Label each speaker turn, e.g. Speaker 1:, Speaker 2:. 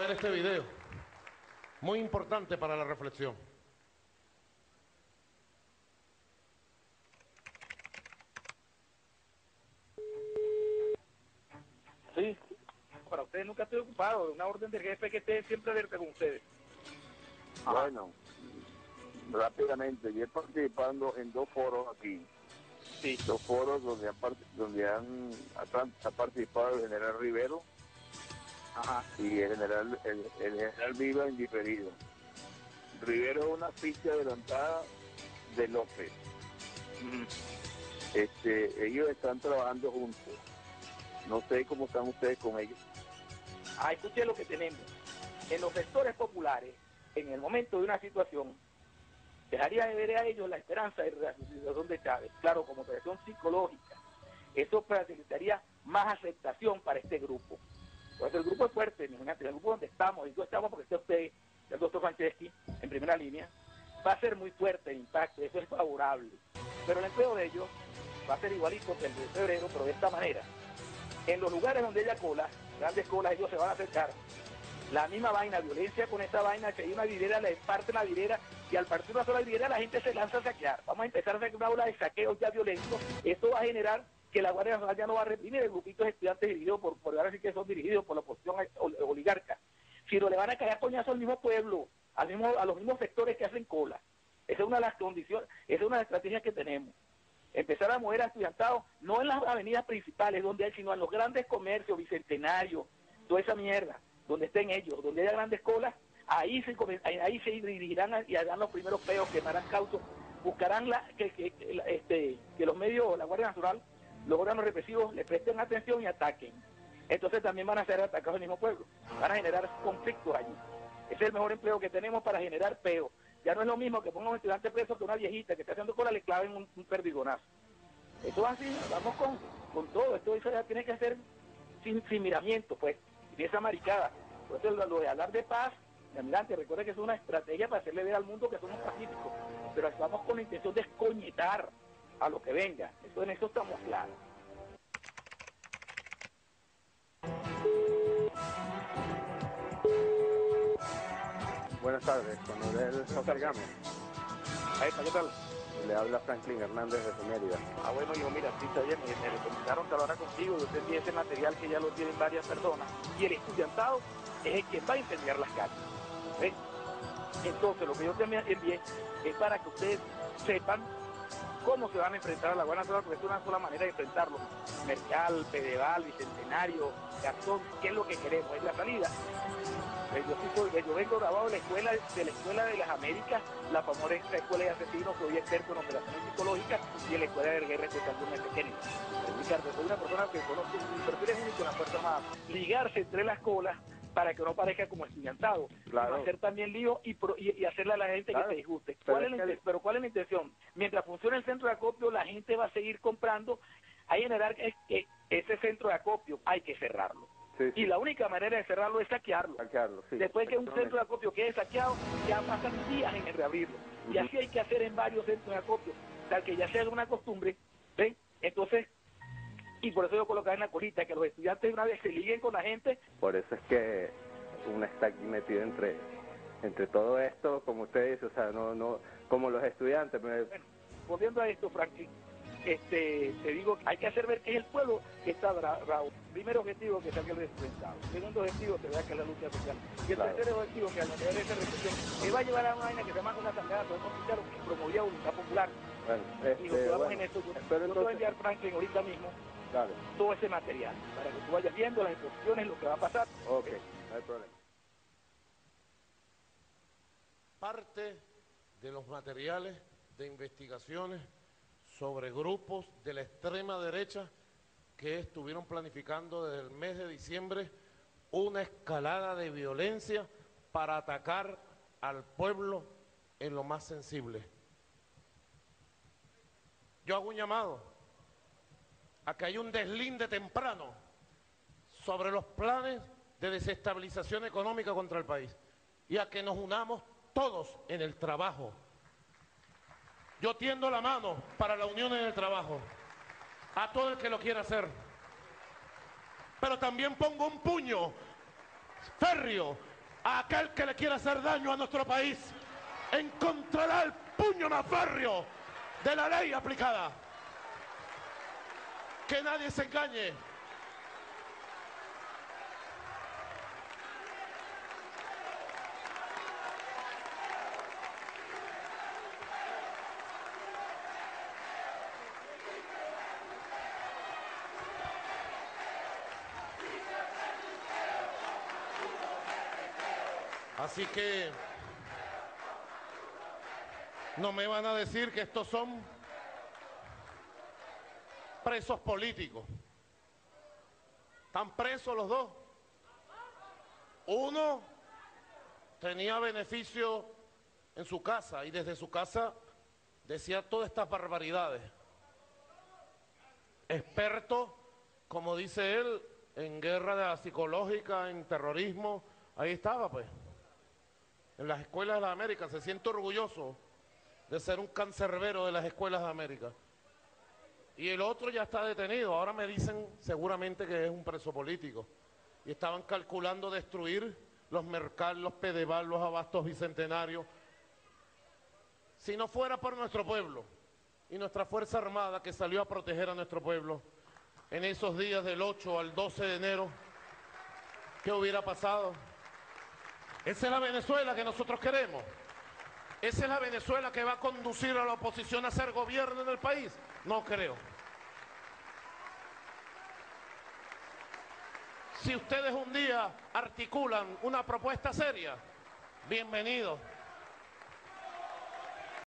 Speaker 1: ver este video, muy importante para la reflexión.
Speaker 2: Sí, para ustedes nunca estoy ocupado, una orden del jefe que esté siempre alerta con ustedes. Ajá.
Speaker 3: Bueno, rápidamente, yo he participado en 2 foros aquí.
Speaker 2: Sí.
Speaker 3: 2 foros donde ha participado el general Rivero.
Speaker 2: Ajá.
Speaker 3: Y el general Viva en diferido. Rivero es una ficha adelantada de López. Ellos están trabajando juntos. No sé cómo están ustedes con ellos.
Speaker 2: Escuché lo que tenemos. En los sectores populares, en el momento de una situación, dejaría de ver a ellos la esperanza de la resucitación de Chávez. Claro, como operación psicológica. Eso facilitaría más aceptación para este grupo. Porque el grupo es fuerte, imagínate, el grupo donde estamos, y tú estamos porque está usted, el doctor Franceschi, en primera línea, va a ser muy fuerte el impacto, eso es favorable. Pero el empleo de ellos va a ser igualito que el de febrero, pero de esta manera. En los lugares donde haya colas, grandes colas, ellos se van a acercar. La misma vaina, violencia con esta vaina, que hay una vidriera, le parten la vidriera, y al partir una sola vidriera la gente se lanza a saquear. Vamos a empezar a hacer una ola de saqueos ya violentos. Esto va a generar que la Guardia Nacional ya no va a reprimir el grupito de estudiantes dirigidos por ahora sí que son dirigidos por la oposición oligarca, sino le van a caer a coñazo al mismo pueblo, a los mismos sectores que hacen cola. Esa es una de las condiciones, esa es una de las estrategias que tenemos. Empezar a mover a estudiantados, no en las avenidas principales donde hay, sino en los grandes comercios, bicentenarios, toda esa mierda, donde estén ellos, donde haya grandes colas, ahí se dirigirán y harán los primeros peos, quemarán causos, buscarán que los medios, la Guardia Nacional, los órganos represivos le presten atención y ataquen. Entonces también van a ser atacados el mismo pueblo, van a generar conflictos allí. Ese es el mejor empleo que tenemos para generar peo. Ya no es lo mismo que ponga un estudiante preso que una viejita que está haciendo cola le claven un perdigonazo. Eso es así, vamos con todo, esto ya tiene que ser sin miramiento, pues, y esa maricada. Por eso lo de hablar de paz, almirante, recuerde que es una estrategia para hacerle ver al mundo que somos pacíficos, pero vamos con la intención de escoñetar a lo que venga, en eso estamos claros.
Speaker 4: Buenas tardes, coronel José Gámez.
Speaker 2: ¿Qué tal?
Speaker 4: Le habla Franklin Hernández desde Mérida.
Speaker 2: Bueno, hijo, mira, sí, está bien, me recomendaron que hablara contigo, yo te envié ese material que ya lo tienen varias personas, y el estudiantado es el que va a incendiar las calles. ¿Ves? Entonces, lo que yo te envié es para que ustedes sepan cómo se van a enfrentar a la Guardia Nacional, porque es una sola manera de enfrentarlo. Mercal, Pedeval, Bicentenario, Garzón, ¿qué es lo que queremos? Es la salida. Yo vengo grabado de la escuela de las Américas, la famosa escuela de asesinos, soy experto en operaciones psicológicas, y en la escuela de guerra especial de F. Kennedy. Ricardo, soy una persona que conozco, mi perfil es único en la Fuerza Armada. Ligarse entre las colas para que no parezca como estudiantado,
Speaker 4: claro.
Speaker 2: hacer también lío y hacerle a la gente claro. Que se disguste. Pero ¿cuál es la intención? Mientras funcione el centro de acopio, la gente va a seguir comprando, hay que generar ese centro de acopio, hay que cerrarlo. Sí, sí. Y la única manera de cerrarlo es saquearlo.
Speaker 4: Sí,
Speaker 2: después que un centro de acopio quede saqueado, ya pasan días en reabrirlo. Y así hay que hacer en varios centros de acopio, tal que ya sea una costumbre, ¿ven? Entonces, y por eso yo colocaba en la colita que los estudiantes una vez se liguen con la gente.
Speaker 4: Por eso es que uno está aquí metido entre todo esto, como usted dice, o sea, no como los estudiantes.
Speaker 2: Bueno, volviendo a esto, Franklin, te digo que hay que hacer ver que es el pueblo que está bravo. Primer objetivo, que salga el resultado. Segundo objetivo, que vea que es la lucha social. Y el tercer objetivo, que al nivel de esa reflexión, que va a llevar a una vaina que se llama una asamblea de oficial que promovía voluntad popular.
Speaker 4: Bueno,
Speaker 2: y nos quedamos en eso. Yo te voy a enviar, Franklin, ahorita mismo, todo ese material, para que tú vayas viendo las instrucciones, lo que va a pasar.
Speaker 4: Ok, no hay problema.
Speaker 1: Parte de los materiales de investigaciones sobre grupos de la extrema derecha que estuvieron planificando desde el mes de diciembre una escalada de violencia para atacar al pueblo en lo más sensible. Yo hago un llamado a que haya un deslinde temprano sobre los planes de desestabilización económica contra el país y a que nos unamos todos en el trabajo. Yo tiendo la mano para la unión en el trabajo a todo el que lo quiera hacer, pero también pongo un puño férreo a aquel que le quiera hacer daño a nuestro país, encontrará el puño más férreo de la ley aplicada. Que nadie se engañe. Así que no me van a decir que estos son presos políticos. Están presos los dos. Uno tenía beneficio en su casa y desde su casa decía todas estas barbaridades. Experto, como dice él, en guerra psicológica, en terrorismo. Ahí estaba, pues. En las escuelas de la América. Se siente orgulloso de ser un cancerbero de las escuelas de América. Y el otro ya está detenido. Ahora me dicen seguramente que es un preso político. Y estaban calculando destruir los Mercal, los Pedeval, los Abastos Bicentenarios. Si no fuera por nuestro pueblo y nuestra Fuerza Armada que salió a proteger a nuestro pueblo en esos días del 8 al 12 de enero, ¿qué hubiera pasado? Esa es la Venezuela que nosotros queremos. Esa es la Venezuela que va a conducir a la oposición a ser gobierno en el país. No creo. Si ustedes un día articulan una propuesta seria, bienvenidos.